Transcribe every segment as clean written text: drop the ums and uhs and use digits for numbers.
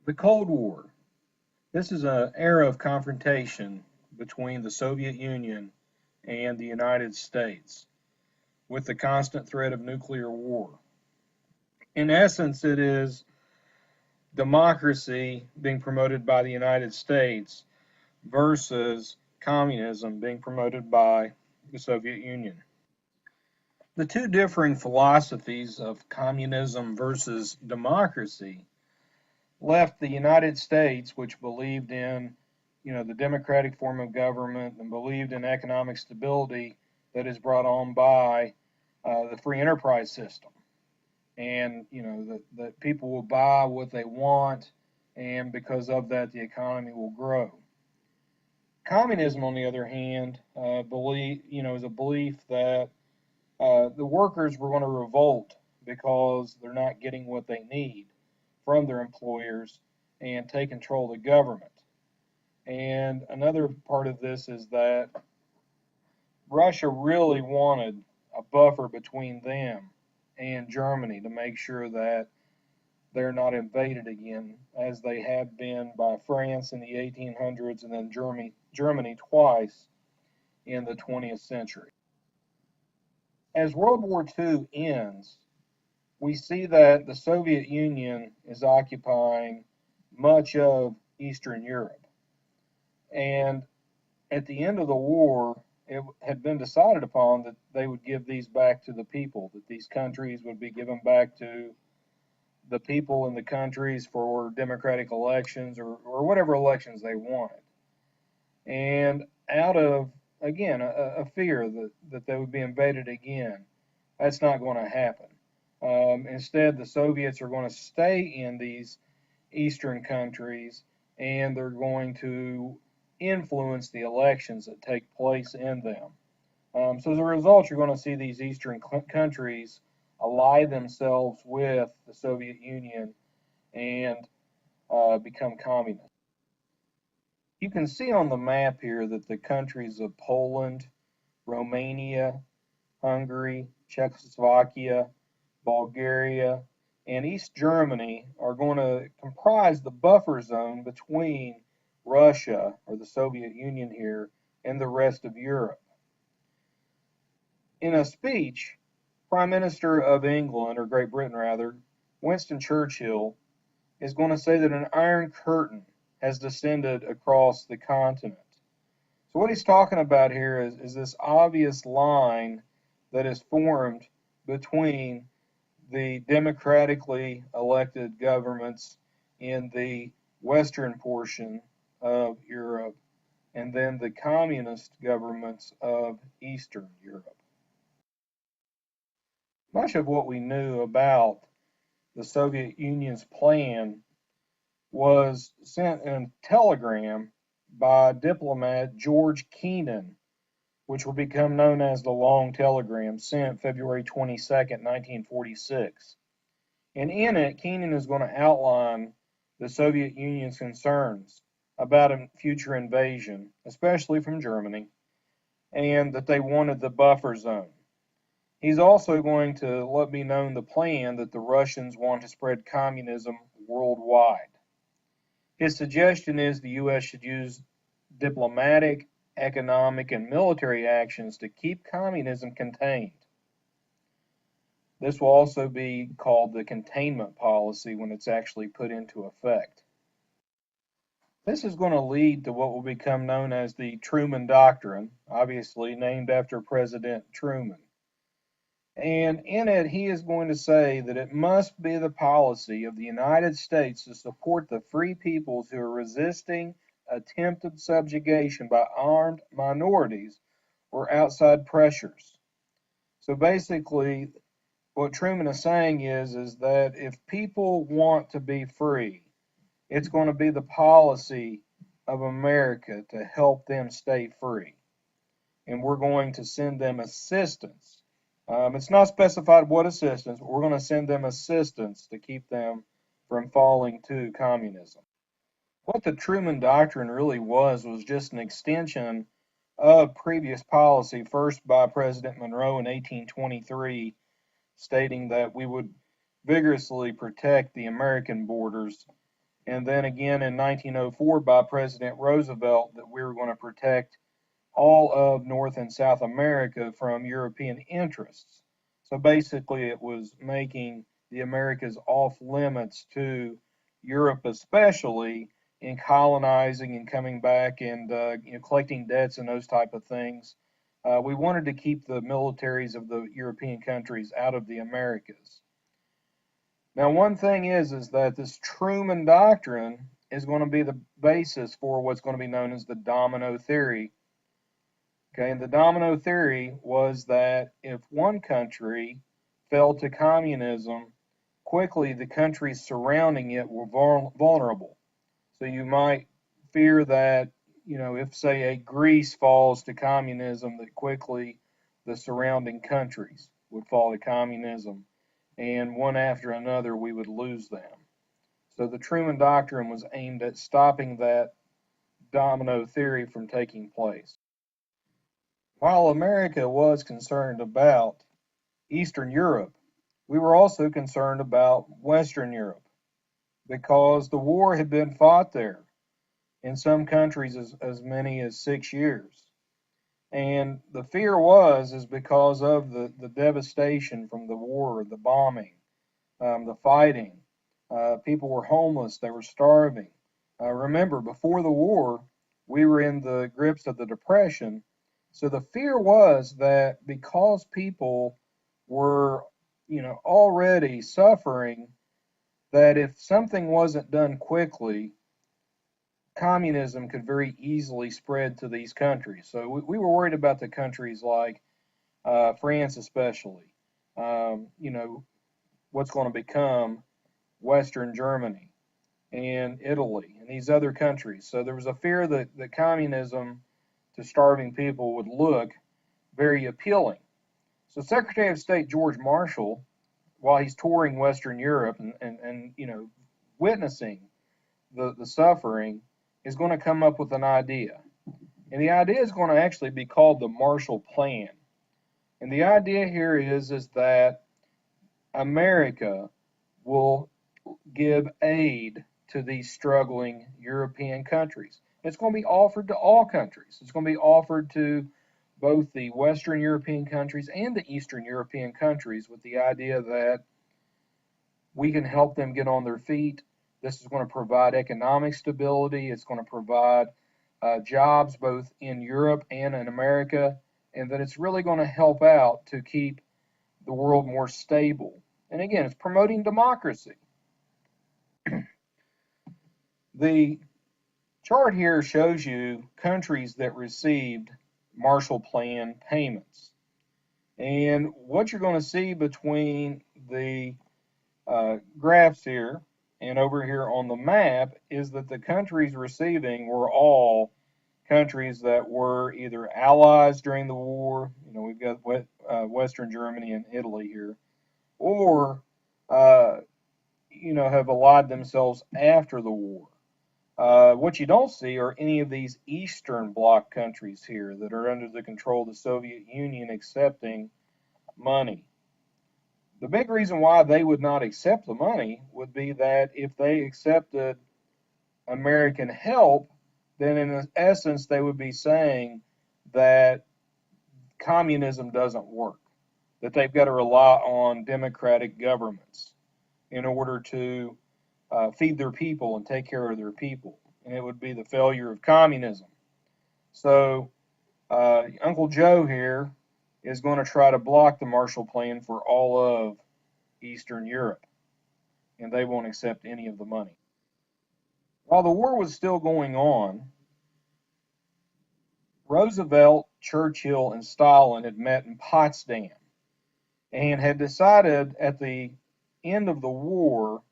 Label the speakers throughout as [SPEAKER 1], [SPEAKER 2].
[SPEAKER 1] The Cold War. This is an era of confrontation between the Soviet Union and the United States, with the constant threat of nuclear war. In essence, it is democracy being promoted by the United States versus communism being promoted by the Soviet Union. The two differing philosophies of communism versus democracy left the United States, which believed in, the democratic form of government and believed in economic stability that is brought on by the free enterprise system, and that people will buy what they want, and because of that, the economy will grow. Communism, on the other hand, is a belief that the workers were going to revolt because they're not getting what they need from their employers and take control of the government. And another part of this is that Russia really wanted a buffer between them and Germany to make sure that they're not invaded again, as they had been by France in the 1800s and then Germany twice in the 20th century. As World War II ends, we see that the Soviet Union is occupying much of Eastern Europe. And at the end of the war, it had been decided upon that they would give these back to the people, that these countries would be given back to the people in the countries for democratic elections, or whatever elections they wanted. And out of, again, a fear that they would be invaded again, that's not going to happen. Instead, the Soviets are going to stay in these Eastern countries, and they're going to influence the elections that take place in them. So as a result, you're going to see these Eastern countries ally themselves with the Soviet Union and become communist. You can see on the map here that the countries of Poland, Romania, Hungary, Czechoslovakia, Bulgaria, and East Germany are going to comprise the buffer zone between Russia, or the Soviet Union here, and the rest of Europe. In a speech, Prime Minister of England, or Great Britain rather, Winston Churchill, is going to say that an iron curtain has descended across the continent. So what he's talking about here is this obvious line that is formed between the democratically elected governments in the western portion of Europe and then the communist governments of Eastern Europe. Much of what we knew about the Soviet Union's plan was sent in a telegram by diplomat George Kennan, which will become known as the Long Telegram, sent February 22nd, 1946. And in it, Kennan is going to outline the Soviet Union's concerns about a future invasion, especially from Germany, and that they wanted the buffer zone. He's also going to let be known the plan that the Russians want to spread communism worldwide. His suggestion is the U.S. should use diplomatic, economic, and military actions to keep communism contained. This will also be called the containment policy when it's actually put into effect. This is going to lead to what will become known as the Truman Doctrine, obviously named after President Truman. And in it, he is going to say that it must be the policy of the United States to support the free peoples who are resisting attempted subjugation by armed minorities or outside pressures. So basically, what Truman is saying is that if people want to be free, it's going to be the policy of America to help them stay free. And we're going to send them assistance. It's not specified what assistance, but we're going to send them assistance to keep them from falling to communism. What the Truman Doctrine really was just an extension of previous policy, first by President Monroe in 1823, stating that we would vigorously protect the American borders and then again in 1904 by President Roosevelt that we were going to protect all of North and South America from European interests. So basically, it was making the Americas off limits to Europe, especially in colonizing and coming back and collecting debts and those type of things. We wanted to keep the militaries of the European countries out of the Americas. Now, one thing is that this Truman Doctrine is going to be the basis for what's going to be known as the domino theory. Okay, and the domino theory was that if one country fell to communism, quickly the countries surrounding it were vulnerable. So you might fear that, if say a Greece falls to communism, that quickly the surrounding countries would fall to communism, and one after another we would lose them. So the Truman Doctrine was aimed at stopping that domino theory from taking place. While America was concerned about Eastern Europe, we were also concerned about Western Europe because the war had been fought there, in some countries as many as 6 years. And the fear is because of the devastation from the war, the bombing, the fighting. People were homeless, they were starving. Remember, before the war, we were in the grips of the Depression. So the fear was that because people were, already suffering, that if something wasn't done quickly, communism could very easily spread to these countries. So we were worried about the countries like France, especially. What's going to become Western Germany and Italy and these other countries. So there was a fear that communism to starving people would look very appealing. So Secretary of State George Marshall, while he's touring Western Europe and witnessing the suffering, is going to come up with an idea. And the idea is going to actually be called the Marshall Plan. And the idea here is that America will give aid to these struggling European countries. It's going to be offered to all countries. It's going to be offered to both the Western European countries and the Eastern European countries with the idea that we can help them get on their feet. This is going to provide economic stability. It's going to provide jobs both in Europe and in America, and that it's really going to help out to keep the world more stable. And again, it's promoting democracy. The chart here shows you countries that received Marshall Plan payments. And what you're going to see between the graphs here and over here on the map is that the countries receiving were all countries that were either allies during the war, we've got Western Germany and Italy here, or, have allied themselves after the war. What you don't see are any of these Eastern Bloc countries here that are under the control of the Soviet Union accepting money. The big reason why they would not accept the money would be that if they accepted American help, then in essence they would be saying that communism doesn't work, that they've got to rely on democratic governments in order to feed their people and take care of their people, and it would be the failure of communism. So Uncle Joe here is going to try to block the Marshall Plan for all of Eastern Europe, and they won't accept any of the money. While the war was still going on, Roosevelt, Churchill, and Stalin had met in Potsdam and had decided at the end of the war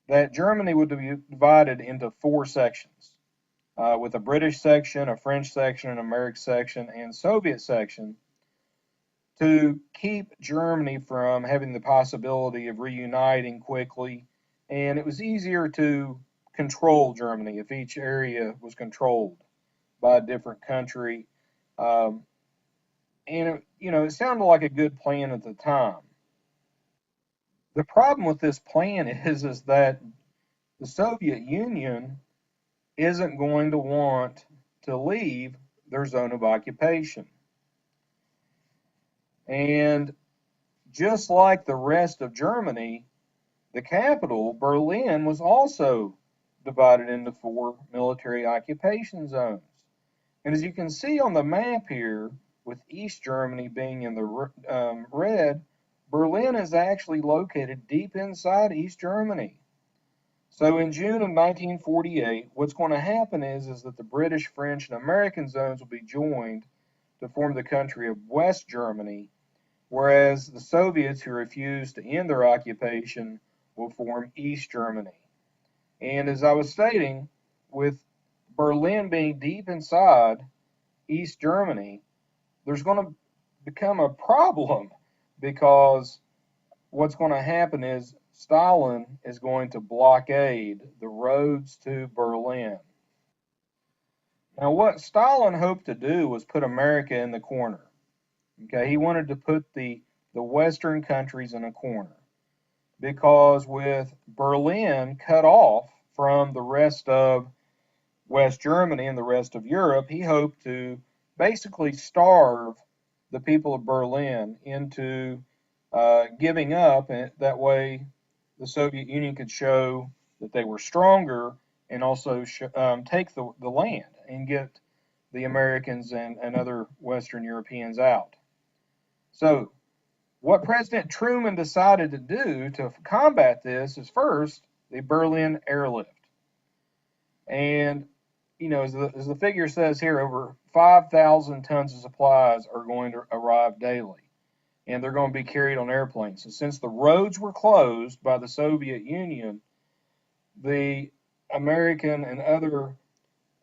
[SPEAKER 1] that Germany would be divided into 4 sections, with a British section, a French section, an American section, and Soviet section, to keep Germany from having the possibility of reuniting quickly. And it was easier to control Germany if each area was controlled by a different country. And it sounded like a good plan at the time. The problem with this plan is that the Soviet Union isn't going to want to leave their zone of occupation. And just like the rest of Germany, the capital, Berlin, was also divided into 4 military occupation zones. And as you can see on the map here, with East Germany being in the red, Berlin is actually located deep inside East Germany. So in June of 1948, what's going to happen is that the British, French, and American zones will be joined to form the country of West Germany, whereas the Soviets, who refused to end their occupation, will form East Germany. And as I was stating, with Berlin being deep inside East Germany, there's going to become a problem because what's going to happen is Stalin is going to blockade the roads to Berlin. Now, what Stalin hoped to do was put America in the corner. Okay, he wanted to put the Western countries in a corner because with Berlin cut off from the rest of West Germany and the rest of Europe, he hoped to basically starve the people of Berlin into giving up, and that way the Soviet Union could show that they were stronger and also take the land and get the Americans and other Western Europeans out. So what President Truman decided to do to combat this is first the Berlin airlift. And, you know, as the figure says here, over 5,000 tons of supplies are going to arrive daily. And they're going to be carried on airplanes. So since the roads were closed by the Soviet Union, the American and other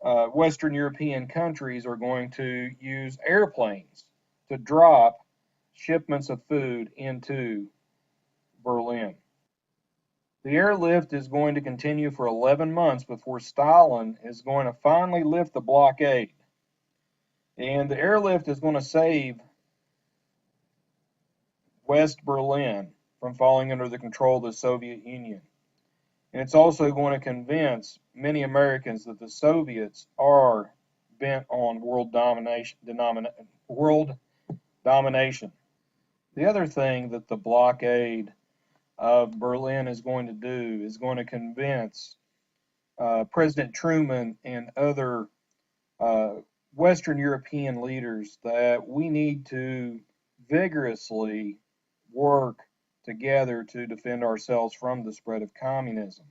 [SPEAKER 1] Western European countries are going to use airplanes to drop shipments of food into Berlin. The airlift is going to continue for 11 months before Stalin is going to finally lift the blockade. And the airlift is going to save West Berlin from falling under the control of the Soviet Union. And it's also going to convince many Americans that the Soviets are bent on world domination. The other thing that the blockade of Berlin is going to do is going to convince President Truman and other Western European leaders that we need to vigorously work together to defend ourselves from the spread of communism.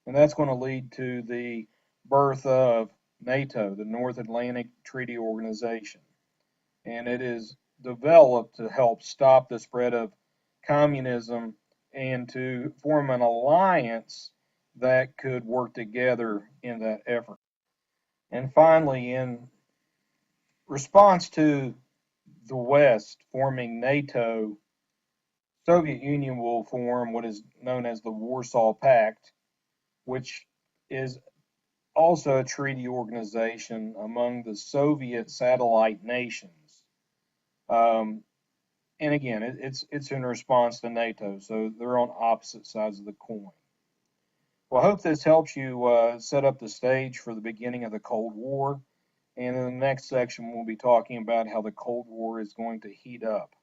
[SPEAKER 1] And that's going to lead to the birth of NATO, the North Atlantic Treaty Organization. And it is developed to help stop the spread of communism and to form an alliance that could work together in that effort. And finally, in response to the West forming NATO, Soviet Union will form what is known as the Warsaw Pact, which is also a treaty organization among the Soviet satellite nations. And again, it's in response to NATO, so they're on opposite sides of the coin. Well, I hope this helps you set up the stage for the beginning of the Cold War. And in the next section, we'll be talking about how the Cold War is going to heat up.